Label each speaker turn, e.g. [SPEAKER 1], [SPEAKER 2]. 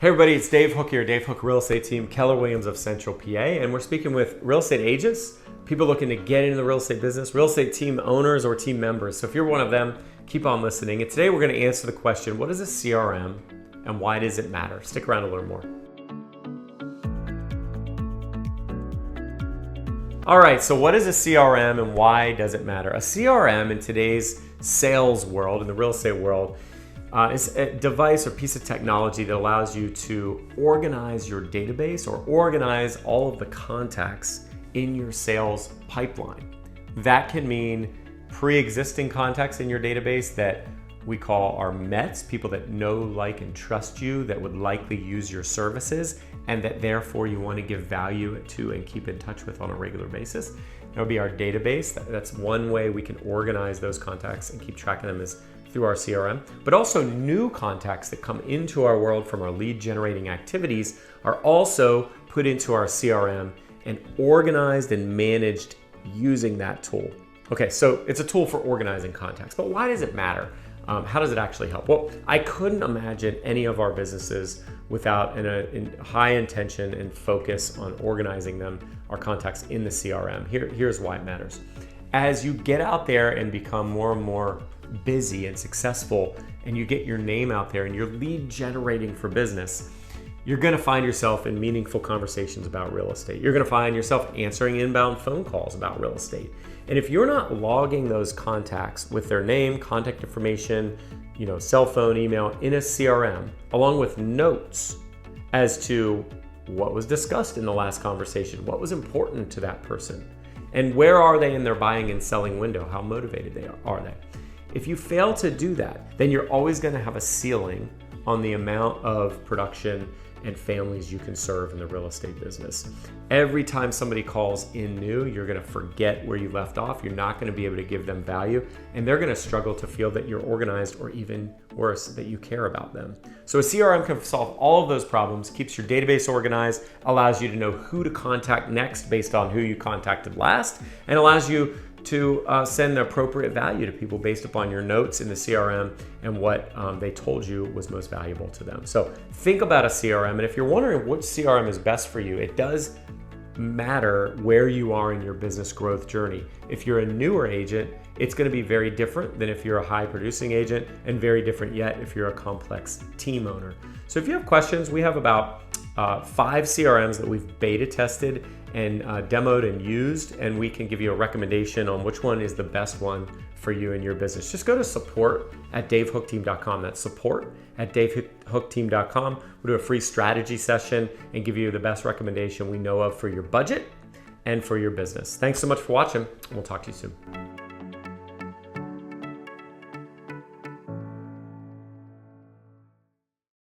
[SPEAKER 1] Hey everybody, it's Dave Hook here, Dave Hook Real Estate Team, Keller Williams of Central PA, and we're speaking with real estate agents, people looking to get into the real estate business, real estate team owners or team members. So if you're one of them, keep on listening. And today we're going to answer the question, what is a CRM and why does it matter? Stick around to learn more. All right, so what is a CRM and why does it matter? A CRM in today's sales world, in the real estate world, is a device or piece of technology that allows you to organize your database or organize all of the contacts in your sales pipeline. That can mean pre-existing contacts in your database that we call our METs, people that know, like, and trust you, that would likely use your services, and that therefore you want to give value to and keep in touch with on a regular basis. That would be our database. That's one way we can organize those contacts and keep track of them is through our CRM. But also new contacts that come into our world from our lead generating activities are also put into our CRM and organized and managed using that tool. Okay, so it's a tool for organizing contacts, but why does it matter? How does it actually help? Well, I couldn't imagine any of our businesses without a high intention and focus on organizing our contacts in the CRM. Here's why it matters. As you get out there and become more and more busy and successful, and you get your name out there and you're lead generating for business, you're going to find yourself in meaningful conversations about real estate. You're going to find yourself answering inbound phone calls about real estate. And if you're not logging those contacts with their name, contact information, cell phone, email in a CRM, along with notes as to what was discussed in the last conversation, what was important to that person, and where are they in their buying and selling window, how motivated are they? If you fail to do that, then you're always going to have a ceiling on the amount of production and families you can serve in the real estate business. Every time somebody calls in new, you're going to forget where you left off. You're not going to be able to give them value, and they're going to struggle to feel that you're organized, or even worse, that you care about them. So a CRM can solve all of those problems, keeps your database organized, allows you to know who to contact next based on who you contacted last, and allows you to send the appropriate value to people based upon your notes in the CRM and what they told you was most valuable to them. So think about a CRM, and if you're wondering which CRM is best for you, it does matter where you are in your business growth journey. If you're a newer agent, it's going to be very different than if you're a high producing agent, and very different yet if you're a complex team owner. So if you have questions, we have about 5 CRMs that we've beta tested and demoed and used, and we can give you a recommendation on which one is the best one for you and your business. Just go to support@davehookteam.com. That's support@davehookteam.com. We'll do a free strategy session and give you the best recommendation we know of for your budget and for your business. Thanks so much for watching. We'll talk to you soon.